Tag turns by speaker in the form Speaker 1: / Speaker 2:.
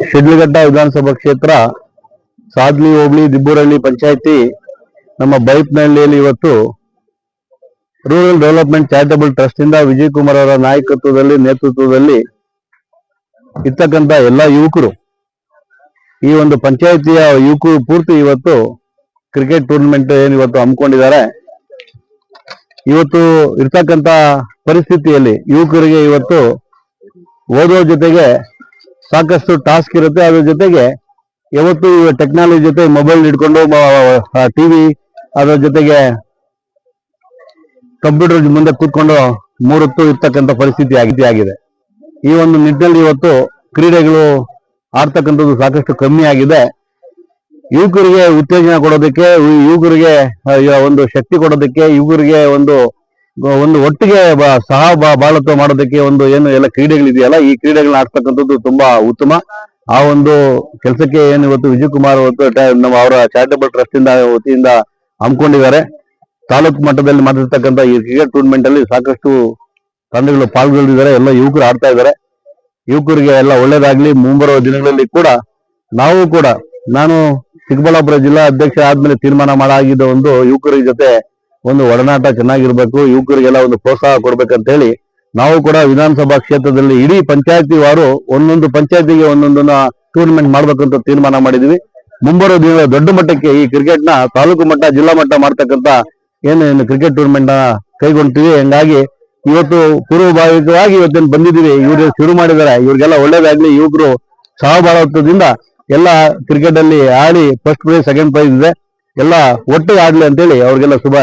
Speaker 1: ಶಿಡ್ಲಘಟ್ಟ ವಿಧಾನಸಭಾ ಕ್ಷೇತ್ರ ಸಾದ್ಲಿ ಹೋಬಳಿ ದಿಬ್ಬೂರಹಳ್ಳಿ ಪಂಚಾಯತಿ ನಮ್ಮ ಬೈಪ್ನಹಳ್ಳಿಯಲ್ಲಿ ಇವತ್ತು ರೂರಲ್ ಡೆವಲಪ್ಮೆಂಟ್ ಚಾರಿಟಬಲ್ ಟ್ರಸ್ಟ್ ಇಂದ ವಿಜಯ್ ಕುಮಾರ್ ಅವರ ನಾಯಕತ್ವದಲ್ಲಿ ನೇತೃತ್ವದಲ್ಲಿ ಇರ್ತಕ್ಕಂಥ ಎಲ್ಲ ಯುವಕರು ಈ ಒಂದು ಪಂಚಾಯತಿಯ ಯುವಕರು ಪೂರ್ತಿ ಇವತ್ತು ಕ್ರಿಕೆಟ್ ಟೂರ್ನಮೆಂಟ್ ಏನು ಇವತ್ತು ಹಮ್ಮಿಕೊಂಡಿದ್ದಾರೆ. ಇವತ್ತು ಇರ್ತಕ್ಕಂಥ ಪರಿಸ್ಥಿತಿಯಲ್ಲಿ ಯುವಕರಿಗೆ ಇವತ್ತು ಓದೋ ಜೊತೆಗೆ ಸಾಕಷ್ಟು ಟಾಸ್ಕ್ ಇರುತ್ತೆ. ಅದ್ರ ಜೊತೆಗೆ ಯಾವತ್ತು ಟೆಕ್ನಾಲಜಿ ಜೊತೆ ಮೊಬೈಲ್ ಹಿಡ್ಕೊಂಡು ಟಿವಿ ಅದರ ಜೊತೆಗೆ ಕಂಪ್ಯೂಟರ್ ಮುಂದೆ ಕೂತ್ಕೊಂಡು ಮೂರೊತ್ತು ಇರ್ತಕ್ಕಂಥ ಪರಿಸ್ಥಿತಿ ಆಗಿದೆ. ಈ ಒಂದು ನಿಟ್ಟಿನಲ್ಲಿ ಇವತ್ತು ಕ್ರೀಡೆಗಳು ಆಡ್ತಕ್ಕಂಥದ್ದು ಸಾಕಷ್ಟು ಕಮ್ಮಿ ಆಗಿದೆ. ಯುವಕರಿಗೆ ಉತ್ತೇಜನ ಕೊಡೋದಕ್ಕೆ, ಯುವಕರಿಗೆ ಒಂದು ಶಕ್ತಿ ಕೊಡೋದಕ್ಕೆ, ಯುವಕರಿಗೆ ಒಂದು ಒಟ್ಟಿಗೆ ಬಾಳತ್ವ ಮಾಡೋದಕ್ಕೆ ಒಂದು ಏನು ಎಲ್ಲ ಕ್ರೀಡೆಗಳಿದೆಯಲ್ಲ, ಈ ಕ್ರೀಡೆಗಳನ್ನ ಆಡ್ತಕ್ಕಂಥದ್ದು ತುಂಬಾ ಉತ್ತಮ. ಆ ಒಂದು ಕೆಲಸಕ್ಕೆ ಏನು ಇವತ್ತು ವಿಜಯ್ ಕುಮಾರ್ ನಮ್ಮ ಅವರ ಚಾರಿಟಬಲ್ ಟ್ರಸ್ಟ್ ಇಂದ ವತಿಯಿಂದ ಹಮ್ಮಿಕೊಂಡಿದ್ದಾರೆ. ತಾಲೂಕು ಮಟ್ಟದಲ್ಲಿ ಮಾಡಿರ್ತಕ್ಕಂಥ ಈ ಕ್ರಿಕೆಟ್ ಟೂರ್ನಮೆಂಟ್ ಅಲ್ಲಿ ಸಾಕಷ್ಟು ತಂಡಗಳು ಪಾಲ್ಗೊಂಡಿದ್ದಾರೆ. ಎಲ್ಲ ಯುವಕರು ಆಡ್ತಾ ಇದ್ದಾರೆ. ಯುವಕರಿಗೆ ಎಲ್ಲ ಒಳ್ಳೇದಾಗ್ಲಿ. ಮುಂಬರುವ ದಿನಗಳಲ್ಲಿ ಕೂಡ ನಾವು ಕೂಡ ನಾನು ಚಿಕ್ಕಬಳ್ಳಾಪುರ ಜಿಲ್ಲಾ ಅಧ್ಯಕ್ಷ ಆದ್ಮೇಲೆ ತೀರ್ಮಾನ ಮಾಡಾಗಿದ್ದ ಒಂದು ಯುವಕರ ಜೊತೆ ಒಂದು ಒಡನಾಟ ಚೆನ್ನಾಗಿರ್ಬೇಕು, ಯುವಕರಿಗೆಲ್ಲ ಒಂದು ಪ್ರೋತ್ಸಾಹ ಕೊಡ್ಬೇಕಂತ ಹೇಳಿ ನಾವು ಕೂಡ ವಿಧಾನಸಭಾ ಕ್ಷೇತ್ರದಲ್ಲಿ ಇಡೀ ಪಂಚಾಯತಿ ವಾರು ಒಂದೊಂದು ಪಂಚಾಯತಿಗೆ ಒಂದೊಂದನ್ನ ಟೂರ್ನಮೆಂಟ್ ಮಾಡ್ಬೇಕಂತ ತೀರ್ಮಾನ ಮಾಡಿದ್ವಿ. ಮುಂಬರುವ ದಿನ ದೊಡ್ಡ ಮಟ್ಟಕ್ಕೆ ಈ ಕ್ರಿಕೆಟ್ ನ ತಾಲೂಕು ಮಟ್ಟ ಜಿಲ್ಲಾ ಮಟ್ಟ ಮಾಡ್ತಕ್ಕಂಥ ಏನು ಕ್ರಿಕೆಟ್ ಟೂರ್ನಮೆಂಟ್ ನ ಕೈಗೊಂಡಿವಿ. ಹಂಗಾಗಿ ಇವತ್ತು ಪೂರ್ವಭಾವಿಕವಾಗಿ ಇವತ್ತೇನು ಬಂದಿದ್ದೀವಿ, ಇವರು ಶುರು ಮಾಡಿದ್ದಾರೆ. ಇವ್ರಿಗೆಲ್ಲ ಒಳ್ಳೇದಾಗ್ಲಿ. ಯುವಕರು ಸಹಬಾಳತ್ವದಿಂದ ಎಲ್ಲ ಕ್ರಿಕೆಟ್ ಅಲ್ಲಿ ಆಡಿ ಫಸ್ಟ್ ಪ್ರೈಸ್ ಸೆಕೆಂಡ್ ಪ್ರೈಸ್ ಇದೆ, ಎಲ್ಲ ಒಟ್ಟಿಗೆ ಆಡ್ಲಿ ಅಂತೇಳಿ ಅವ್ರಿಗೆಲ್ಲ ಶುಭ.